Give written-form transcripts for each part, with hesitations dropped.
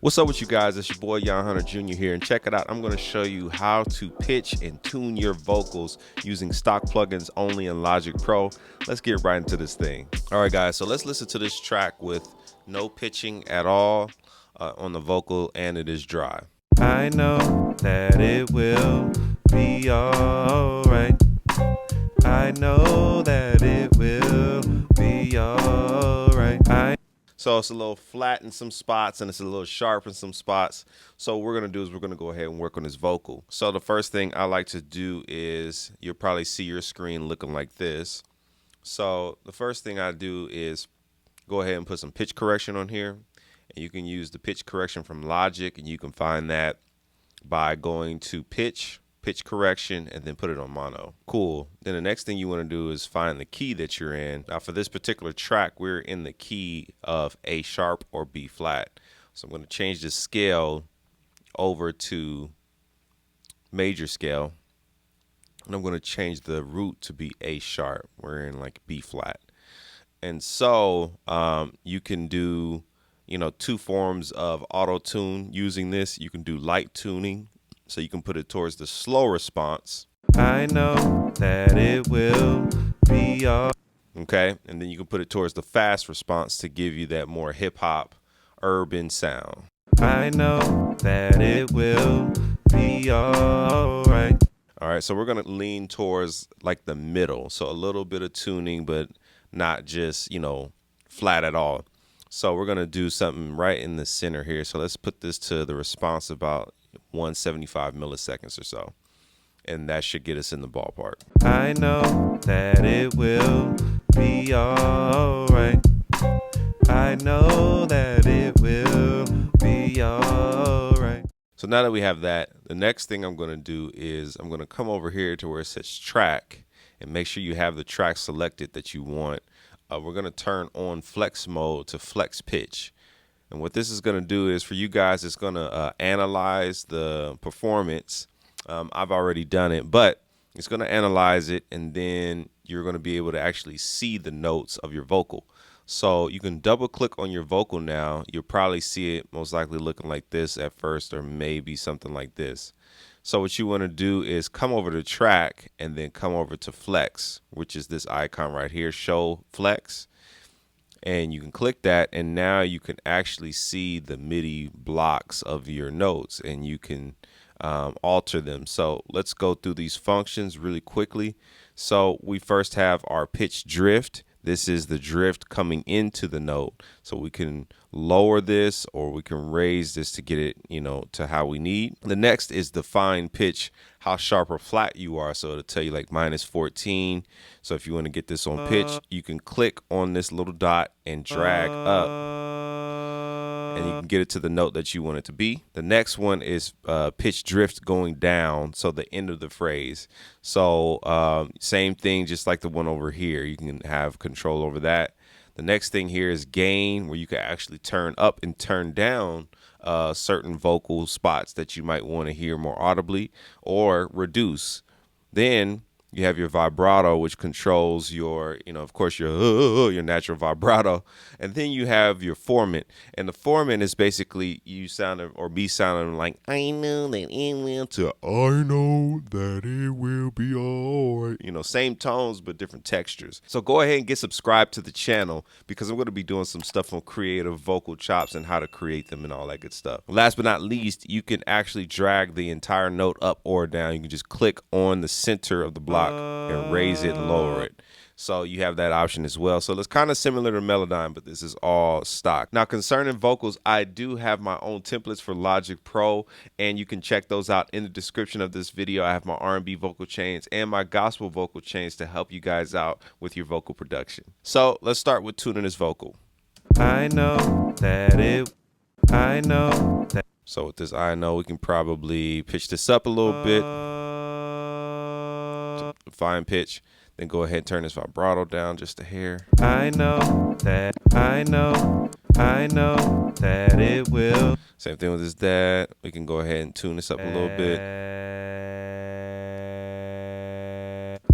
What's up with you guys? It's your boy Yaahn Hunter Jr. here, and check it out. I'm going to show you how to pitch and tune your vocals using stock plugins only in Logic Pro. Let's get right into this thing. All right, guys, so let's listen to this track with no pitching at all on the vocal, and it is dry. I know that it will be all right. I know that it will be all right. So it's a little flat in some spots and it's a little sharp in some spots. So what we're going to do is we're going to go ahead and work on this vocal. So the first thing I like to do is you'll probably see your screen looking like this. So the first thing I do is go ahead and put some pitch correction on here. And you can use the pitch correction from Logic, and you can find that by going to pitch correction, and then put it on mono. Cool. Then the next thing you want to do is find the key that you're in. Now for this particular track, we're in the key of A sharp or B flat. So I'm going to change the scale over to major scale, and I'm going to change the root to be A sharp. We're in like B flat. And so you can do, two forms of auto tune using this. You can do light tuning, so you can put it towards the slow response. I know that it will be all okay, and then you can put it towards the fast response to give you that more hip hop urban sound. I know that it will be all right. All right, so we're gonna lean towards like the middle, so a little bit of tuning, but not just flat at all. So we're gonna do something right in the center here. So let's put this to the response about 175 milliseconds or so, and that should get us in the ballpark. I know that it will be all right. I know that it will be all right. So now that we have that, the next thing I'm going to do is I'm going to come over here to where it says track and make sure you have the track selected that you want. We're going to turn on flex mode to flex pitch. And what this is going to do is for you guys, it's going to analyze the performance. I've already done it, but it's going to analyze it, and then you're going to be able to actually see the notes of your vocal. So you can double click on your vocal now. You'll probably see it most likely looking like this at first, or maybe something like this. So what you want to do is come over to track and then come over to flex, which is this icon right here, show flex. And you can click that, and now you can actually see the MIDI blocks of your notes, and you can alter them. So let's go through these functions really quickly. So we first have our pitch drift. This is the drift coming into the note. So we can lower this or we can raise this to get it, to how we need. The next is the fine pitch, how sharp or flat you are. So it'll tell you like -14. So if you want to get this on pitch, you can click on this little dot and drag up, and you can get it to the note that you want it to be. The next one is pitch drift going down, so the end of the phrase. So same thing, just like the one over here. You can have control over that. The next thing here is gain, where you can actually turn up and turn down certain vocal spots that you might want to hear more audibly, or reduce. Then you have your vibrato, which controls your, of course, your natural vibrato. And then you have your formant. And the formant is basically you sounding or be sounding like, I know that it will, to I know that it will be all right. Same tones, but different textures. So go ahead and get subscribed to the channel, because I'm going to be doing some stuff on creative vocal chops and how to create them and all that good stuff. Last but not least, you can actually drag the entire note up or down. You can just click on the center of the block and raise it and lower it. So you have that option as well. So it's kind of similar to Melodyne, but this is all stock. Now, concerning vocals, I do have my own templates for Logic Pro, and you can check those out in the description of this video. I have my R&B vocal chains and my gospel vocal chains to help you guys out with your vocal production. So let's start with tuning this vocal. I know that it, I know that. So with this I know, we can probably pitch this up a little bit. Fine pitch, then go ahead and turn this vibrato down just a hair. I know that, I know that it will. Same thing with this dad. We can go ahead and tune this up a little bit.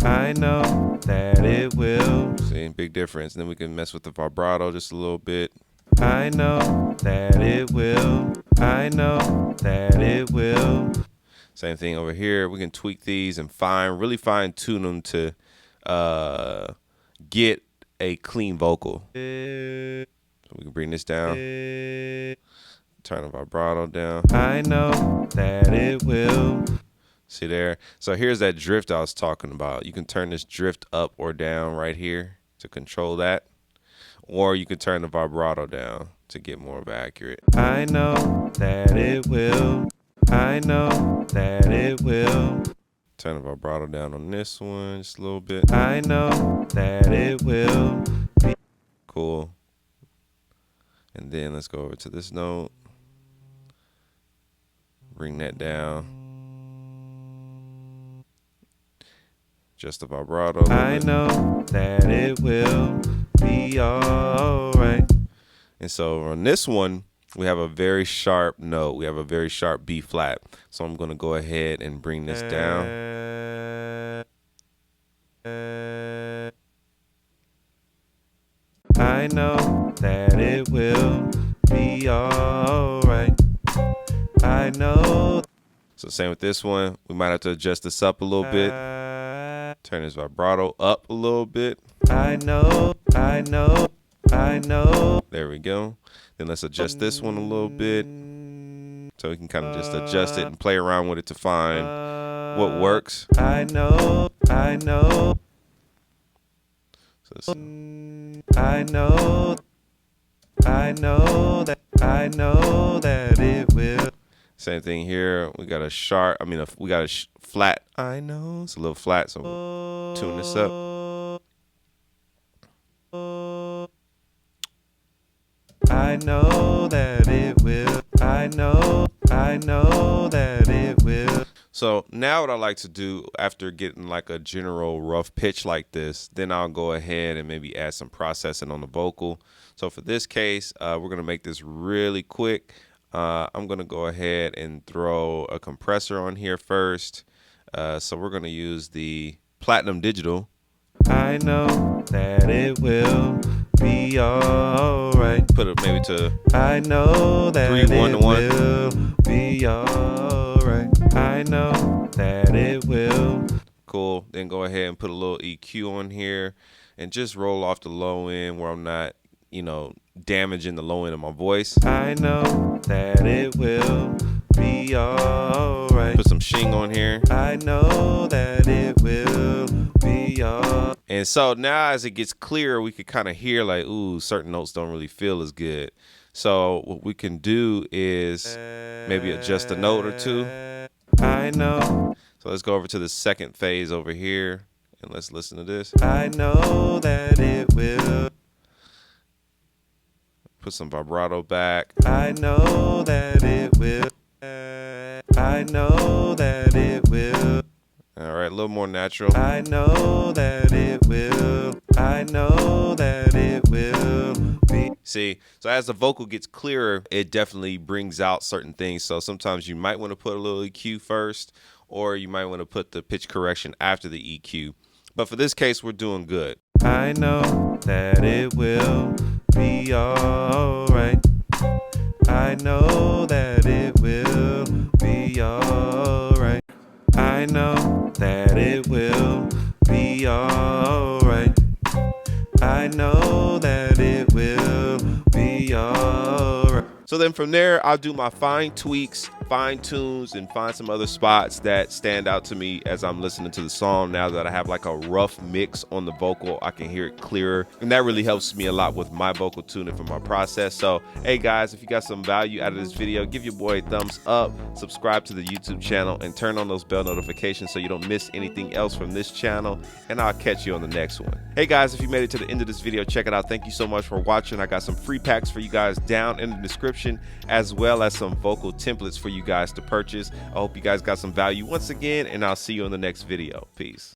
I know that it will. See, big difference. And then we can mess with the vibrato just a little bit. I know that it will I know that it will. Same thing over here. We can tweak these and really fine tune them to get a clean vocal. So we can bring this down. Turn the vibrato down. I know that it will. See there? So here's that drift I was talking about. You can turn this drift up or down right here to control that. Or you can turn the vibrato down to get more of accurate. I know that it will. I know that it will. Turn the vibrato down on this one just a little bit. I know that it will be cool. And then let's go over to this note. Bring that down. Just the vibrato. I know that it will be alright. And so on this one, we have a very sharp note. We have a very sharp B flat. So I'm going to go ahead and bring this down. I know that it will be alright. I know. So same with this one. We might have to adjust this up a little bit. Turn this vibrato up a little bit. I know, I know, I know. There we go. Then let's adjust this one a little bit. So we can kind of just adjust it and play around with it to find what works. I know, I know. So I know that it will. Same thing here. We got a sharp, we got a flat. I know it's a little flat, so tune this up. I know that it will. I know that it will. So now what I like to do after getting like a general rough pitch like this, then I'll go ahead and maybe add some processing on the vocal. So for this case, we're going to make this really quick. I'm going to go ahead and throw a compressor on here first. So we're going to use the Platinum Digital. I know that it will be alright. Put it maybe to I know that 3, 1 to 1. It will be alright. I know that it will. Cool. Then go ahead and put a little EQ on here and just roll off the low end where I'm not, damaging the low end of my voice. I know that it will be alright. Put some shing on here. I know that it will be alright. And so now as it gets clearer, we could kind of hear like, ooh, certain notes don't really feel as good. So what we can do is maybe adjust a note or two. I know. So let's go over to the second phase over here and let's listen to this. I know that it will. Put some vibrato back. I know that it will. I know that it will. All right, a little more natural. I know that it will. I know that it will be. See, so as the vocal gets clearer, it definitely brings out certain things. So sometimes you might want to put a little EQ first, or you might want to put the pitch correction after the EQ. But for this case, we're doing good. I know that it will be alright. I know that it will be alright. I know that it will be alright. I know that it will be alright. So then from there, I'll do my fine tweaks, fine tunes, and find some other spots that stand out to me as I'm listening to the song. Now that I have like a rough mix on the vocal, I can hear it clearer. And that really helps me a lot with my vocal tuning for my process. So, hey guys, if you got some value out of this video, give your boy a thumbs up, subscribe to the YouTube channel, and turn on those bell notifications so you don't miss anything else from this channel. And I'll catch you on the next one. Hey guys, if you made it to the end of this video, check it out. Thank you so much for watching. I got some free packs for you guys down in the description, as well as some vocal templates for you guys to purchase. I hope you guys got some value once again, and I'll see you in the next video. Peace.